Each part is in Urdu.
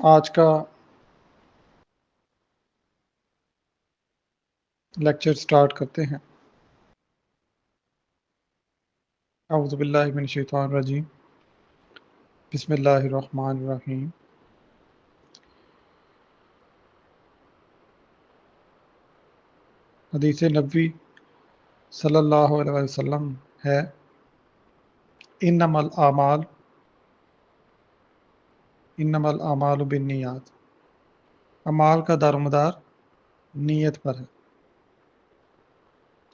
آج کا لیکچر سٹارٹ کرتے ہیں۔ اعوذ باللہ من الشیطان الرجیم، بسم اللہ الرحمن الرحیم۔ حدیث نبوی صلی اللہ علیہ وسلم ہے، انما الاعمال بالنیات، اعمال کا دار و مدار نیت پر ہے۔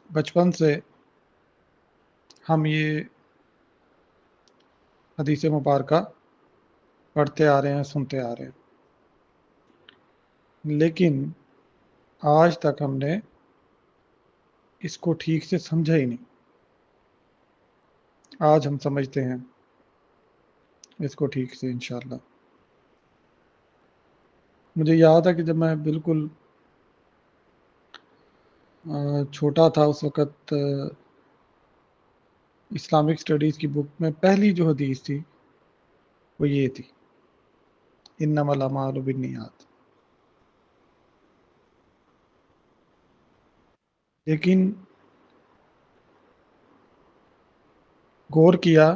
بچپن سے ہم یہ حدیث مبارکہ پڑھتے آ رہے ہیں، سنتے آ رہے ہیں، لیکن آج تک ہم نے اس کو ٹھیک سے سمجھا ہی نہیں۔ آج ہم سمجھتے ہیں اس کو ٹھیک سے انشاءاللہ۔ مجھے یاد ہے کہ جب میں بالکل چھوٹا تھا اس وقت اسلامک اسٹڈیز کی بک میں پہلی جو حدیث تھی وہ یہ تھی، انما الاعمال بالنیات۔ لیکن غور کیا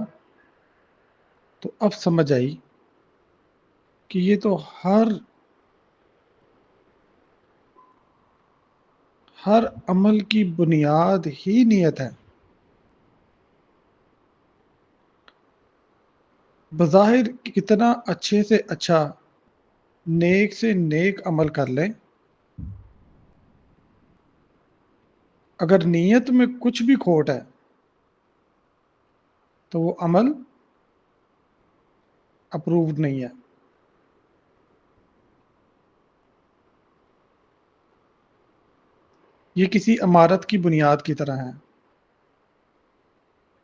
تو اب سمجھ آئی کہ یہ تو ہر عمل کی بنیاد ہی نیت ہے۔ بظاہر کتنا اچھے سے اچھا نیک سے نیک عمل کر لیں، اگر نیت میں کچھ بھی کھوٹ ہے تو وہ عمل اپرووڈ نہیں ہے۔ یہ کسی عمارت کی بنیاد کی طرح ہے،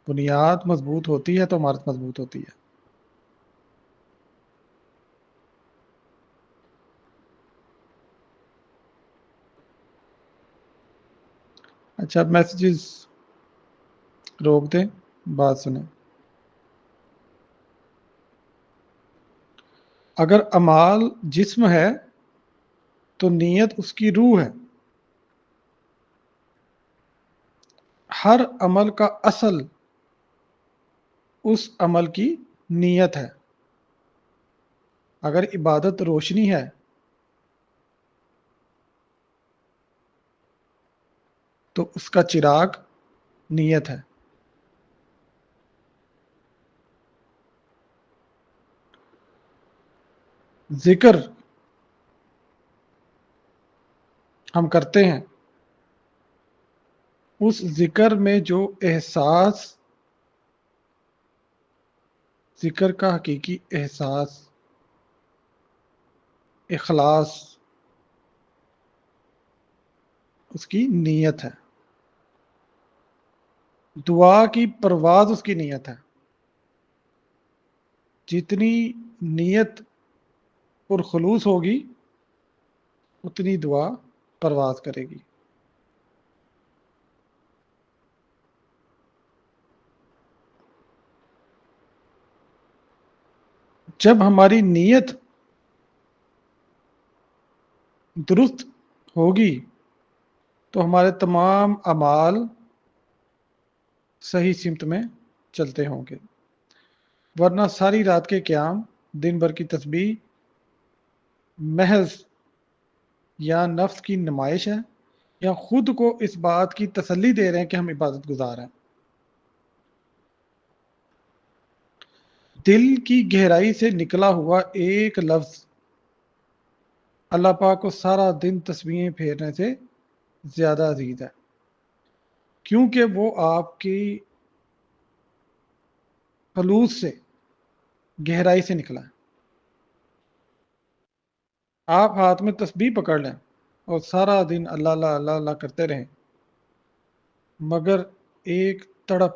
بنیاد مضبوط ہوتی ہے تو عمارت مضبوط ہوتی ہے۔ اچھا، میسیجز روک دیں، بات سنیں۔ اگر اعمال جسم ہے تو نیت اس کی روح ہے۔ ہر عمل کا اصل اس عمل کی نیت ہے۔ اگر عبادت روشنی ہے تو اس کا چراغ نیت ہے۔ ذکر ہم کرتے ہیں، اس ذکر میں جو احساس، ذکر کا حقیقی احساس، اخلاص، اس کی نیت ہے۔ دعا کی پرواز اس کی نیت ہے۔ جتنی نیت پرخلوص ہوگی اتنی دعا پرواز کرے گی۔ جب ہماری نیت درست ہوگی تو ہمارے تمام اعمال صحیح سمت میں چلتے ہوں گے، ورنہ ساری رات کے قیام، دن بھر کی تسبیح محض یا نفس کی نمائش ہے، یا خود کو اس بات کی تسلی دے رہے ہیں کہ ہم عبادت گزار ہیں۔ دل کی گہرائی سے نکلا ہوا ایک لفظ اللہ پاک کو سارا دن تسبیحیں پھیرنے سے زیادہ عزیز ہے، کیونکہ وہ آپ کی خلوص سے، گہرائی سے نکلا ہے۔ آپ ہاتھ میں تسبیح پکڑ لیں اور سارا دن اللہ اللہ اللہ اللہ کرتے رہیں، مگر ایک تڑپ،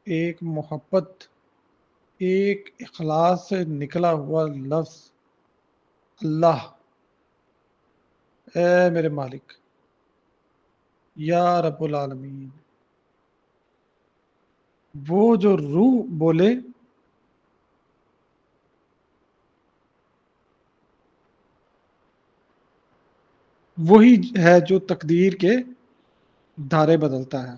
ایک محبت، ایک اخلاص سے نکلا ہوا لفظ اللہ، اے میرے مالک، یا رب العالمین، وہ جو روح بولے وہی ہے جو تقدیر کے دھارے بدلتا ہے۔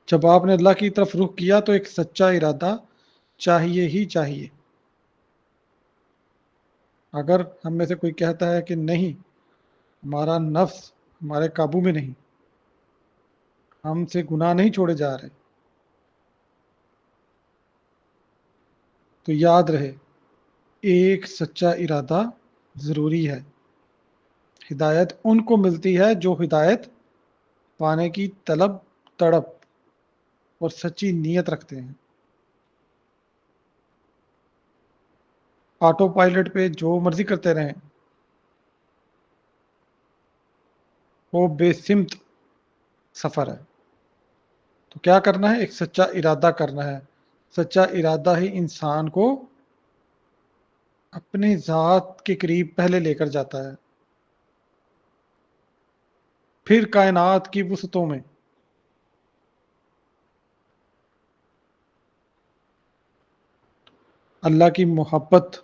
جب آپ نے اللہ کی طرف رخ کیا تو ایک سچا ارادہ چاہیے ہی چاہیے۔ اگر ہم میں سے کوئی کہتا ہے کہ نہیں، ہمارا نفس ہمارے قابو میں نہیں، ہم سے گناہ نہیں چھوڑے جا رہے، تو یاد رہے ایک سچا ارادہ ضروری ہے۔ ہدایت ان کو ملتی ہے جو ہدایت پانے کی طلب، تڑپ اور سچی نیت رکھتے ہیں۔ آٹو پائلٹ پہ جو مرضی کرتے رہیں، وہ بے سمت سفر ہے۔ تو کیا کرنا ہے؟ ایک سچا ارادہ کرنا ہے۔ سچا ارادہ ہی انسان کو اپنے ذات کے قریب پہلے لے کر جاتا ہے، پھر کائنات کی وسعتوں میں۔ اللہ کی محبت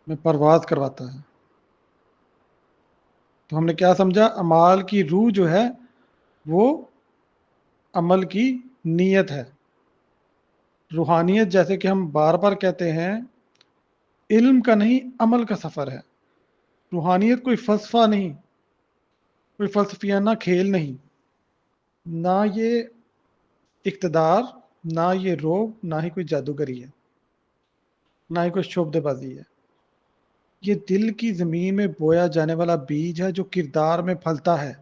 میں پرواز کرواتا ہے۔ تو ہم نے کیا سمجھا؟ اعمال کی روح جو ہے وہ عمل کی نیت ہے۔ روحانیت، جیسے کہ ہم بار بار کہتے ہیں، علم کا نہیں عمل کا سفر ہے۔ روحانیت کوئی فلسفہ نہیں، کوئی فلسفیانہ کھیل نہیں، نہ یہ اقتدار، نہ یہ روب، نہ ہی کوئی جادوگری ہے، نہ ہی کوئی شعبدے بازی ہے۔ یہ دل کی زمین میں بویا جانے والا بیج ہے جو کردار میں پھلتا ہے۔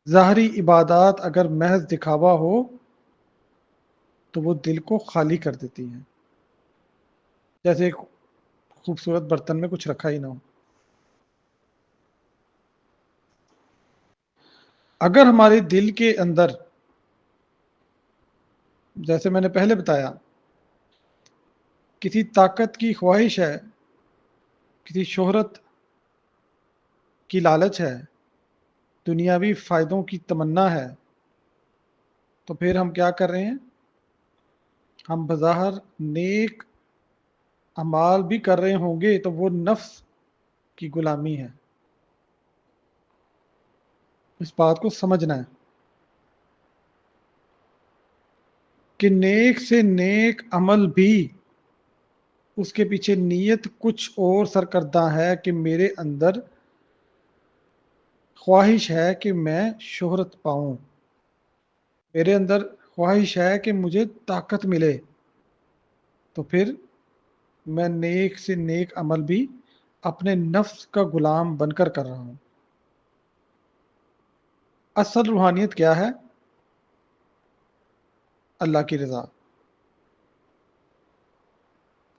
ظاہری عبادات اگر محض دکھاوا ہو تو وہ دل کو خالی کر دیتی ہیں، جیسے ایک خوبصورت برتن میں کچھ رکھا ہی نہ ہو۔ اگر ہمارے دل کے اندر، جیسے میں نے پہلے بتایا، کسی طاقت کی خواہش ہے، کسی شہرت کی لالچ ہے، دنیاوی فائدوں کی تمنا ہے، تو پھر ہم کیا کر رہے ہیں؟ ہم بظاہر نیک اعمال بھی کر رہے ہوں گے تو وہ نفس کی غلامی ہے۔ اس بات کو سمجھنا ہے کہ نیک سے نیک عمل بھی اس کے پیچھے نیت کچھ اور سرکردہ ہے کہ میرے اندر خواہش ہے کہ میں شہرت پاؤں، میرے اندر خواہش ہے کہ مجھے طاقت ملے، تو پھر میں نیک سے نیک عمل بھی اپنے نفس کا غلام بن کر رہا ہوں۔ اصل روحانیت کیا ہے؟ اللہ کی رضا،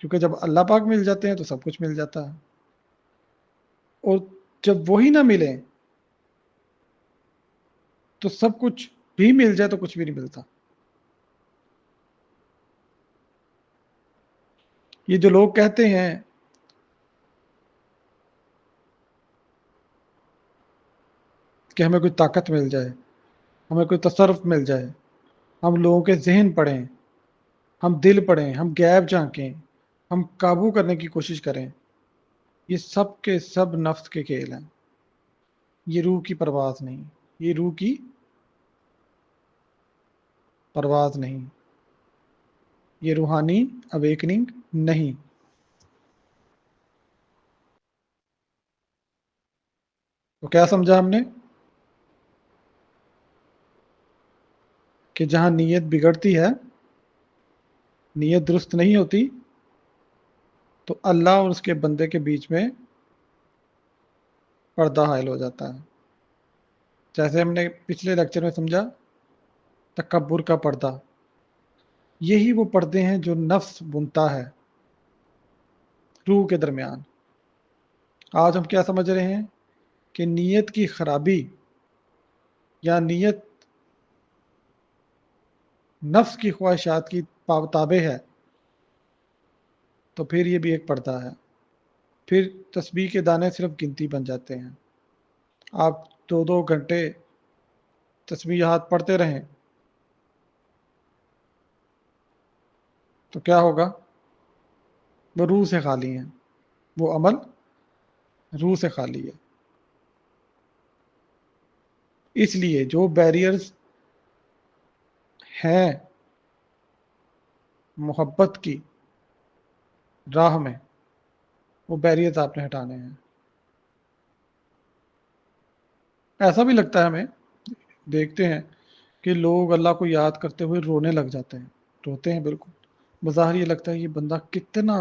کیونکہ جب اللہ پاک مل جاتے ہیں تو سب کچھ مل جاتا ہے، اور جب وہی نہ ملے تو سب کچھ بھی مل جائے تو کچھ بھی نہیں ملتا۔ یہ جو لوگ کہتے ہیں کہ ہمیں کوئی طاقت مل جائے، ہمیں کوئی تصرف مل جائے، ہم لوگوں کے ذہن پڑھیں، ہم دل پڑھیں، ہم غیب جھانکیں، ہم قابو کرنے کی کوشش کریں، یہ سب کے سب نفس کے کھیل ہیں۔ یہ روح کی پرواز نہیں، یہ روح کی پرواز نہیں، یہ روحانی اویکننگ نہیں۔ تو کیا سمجھا ہم نے؟ کہ جہاں نیت بگڑتی ہے، نیت درست نہیں ہوتی، تو اللہ اور اس کے بندے کے بیچ میں پردہ حائل ہو جاتا ہے۔ جیسے ہم نے پچھلے لیکچر میں سمجھا، تکبر کا پردہ، یہی وہ پردے ہیں جو نفس بنتا ہے روح کے درمیان۔ آج ہم کیا سمجھ رہے ہیں؟ کہ نیت کی خرابی یا نیت نفس کی خواہشات کی تابع ہے، تو پھر یہ بھی ایک پردہ ہے۔ پھر تسبیح کے دانے صرف گنتی بن جاتے ہیں۔ آپ 2 2 گھنٹے تسبیحات پڑھتے رہیں، تو کیا ہوگا؟ وہ روح سے خالی ہیں، وہ عمل روح سے خالی ہے۔ اس لیے جو بیریئرز ہیں محبت کی راہ میں، وہ بیریئرز آپ نے ہٹانے ہیں۔ ایسا بھی لگتا ہے ہمیں، دیکھتے ہیں کہ لوگ اللہ کو یاد کرتے ہوئے رونے لگ جاتے ہیں، روتے ہیں بالکل، بظاہر یہ لگتا ہے یہ بندہ کتنا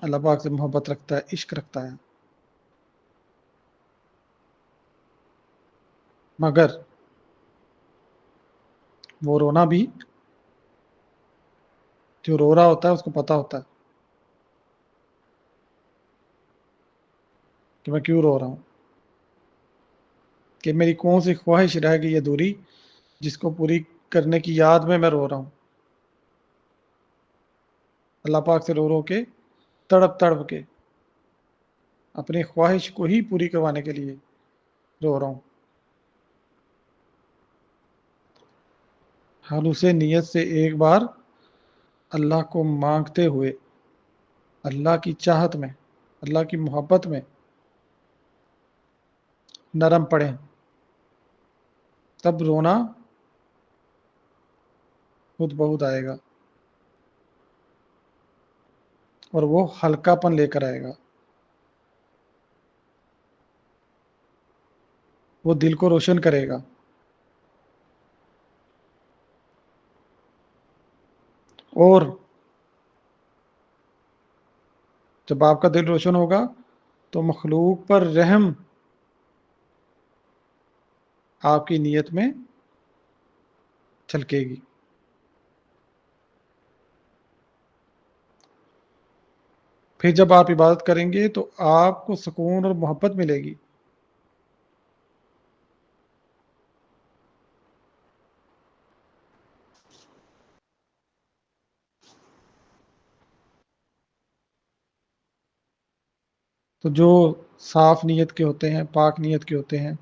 اللہ پاک سے محبت رکھتا ہے، عشق رکھتا ہے، مگر وہ رونا بھی، جو رو رہا ہوتا ہے اس کو پتا ہوتا ہے کہ میں کیوں رو رہا ہوں، کہ میری کون سی خواہش رہ گئی ادھوری جس کو پوری کرنے کی یاد میں رو رہا ہوں، اللہ پاک سے رو رو کے، تڑپ تڑپ کے، اپنی خواہش کو ہی پوری کروانے کے لیے رو رہا ہوں۔ خالص نیت سے ایک بار اللہ کو مانگتے ہوئے، اللہ کی چاہت میں، اللہ کی محبت میں نرم پڑیں، تب رونا خود بہت آئے گا، اور وہ ہلکا پن لے کر آئے گا، وہ دل کو روشن کرے گا۔ اور جب آپ کا دل روشن ہوگا تو مخلوق پر رحم آپ کی نیت میں چھلکے گی۔ پھر جب آپ عبادت کریں گے تو آپ کو سکون اور محبت ملے گی۔ تو جو صاف نیت کے ہوتے ہیں، پاک نیت کے ہوتے ہیں،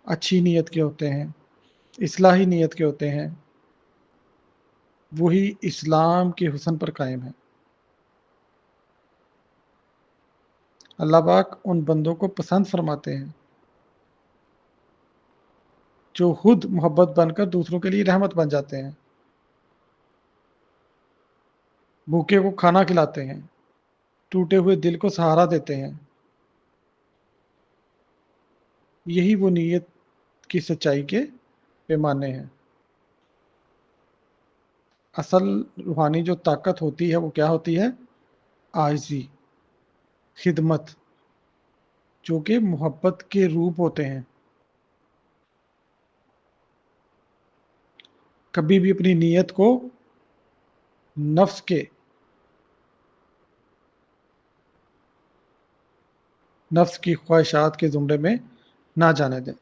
اچھی نیت کے ہوتے ہیں، اصلاحی نیت کے ہوتے ہیں، وہی اسلام کے حسن پر قائم ہے۔ اللہ پاک ان بندوں کو پسند فرماتے ہیں جو خود محبت بن کر دوسروں کے لیے رحمت بن جاتے ہیں، بھوکے کو کھانا کھلاتے ہیں، ٹوٹے ہوئے دل کو سہارا دیتے ہیں۔ یہی وہ نیت کی سچائی کے پیمانے ہیں۔ اصل روحانی جو طاقت ہوتی ہے وہ کیا ہوتی ہے؟ عاجزی، خدمت، جو کہ محبت کے روپ ہوتے ہیں۔ کبھی بھی اپنی نیت کو نفس کے، نفس کی خواہشات کے زمرے میں نہ جانے دیں،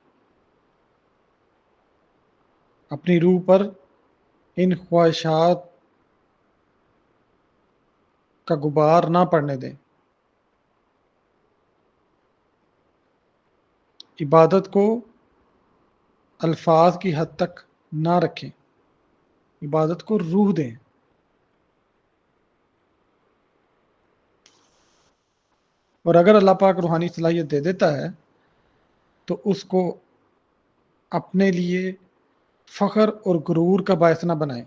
اپنی روح پر ان خواہشات کا غبار نہ پڑنے دیں۔ عبادت کو الفاظ کی حد تک نہ رکھیں، عبادت کو روح دیں۔ اور اگر اللہ پاک روحانی صلاحیت دے دیتا ہے تو اس کو اپنے لیے فخر اور غرور کا باعث نہ بنائیں،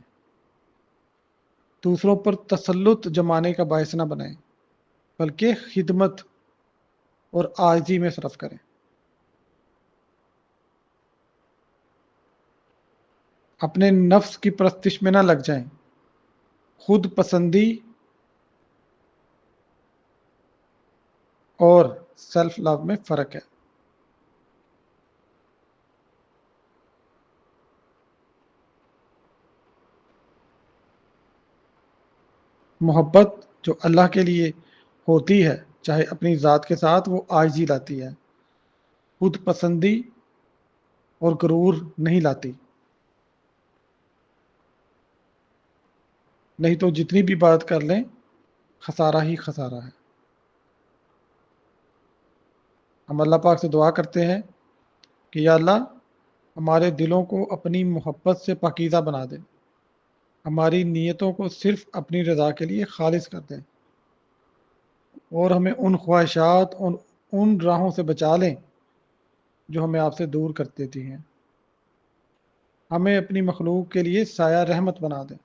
دوسروں پر تسلط جمانے کا باعث نہ بنائیں، بلکہ خدمت اور عاجزی میں صرف کریں۔ اپنے نفس کی پرستش میں نہ لگ جائیں۔ خود پسندی اور سیلف لو میں فرق ہے۔ محبت جو اللہ کے لیے ہوتی ہے، چاہے اپنی ذات کے ساتھ، وہ عاجزی لاتی ہے، خود پسندی اور غرور نہیں لاتی۔ نہیں تو جتنی بھی بات کر لیں، خسارہ ہی خسارہ ہے۔ ہم اللہ پاک سے دعا کرتے ہیں کہ یا اللہ ہمارے دلوں کو اپنی محبت سے پاکیزہ بنا دے، ہماری نیتوں کو صرف اپنی رضا کے لیے خالص کر دیں، اور ہمیں ان خواہشات اور ان راہوں سے بچا لیں جو ہمیں آپ سے دور کر دیتی ہیں۔ ہمیں اپنی مخلوق کے لیے سایہ رحمت بنا دیں،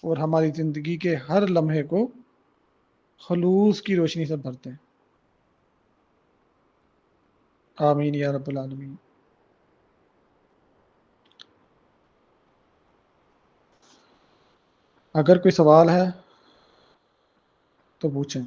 اور ہماری زندگی کے ہر لمحے کو خلوص کی روشنی سے بھر دیں۔ آمین یا رب العالمین۔ اگر کوئی سوال ہے تو پوچھیں۔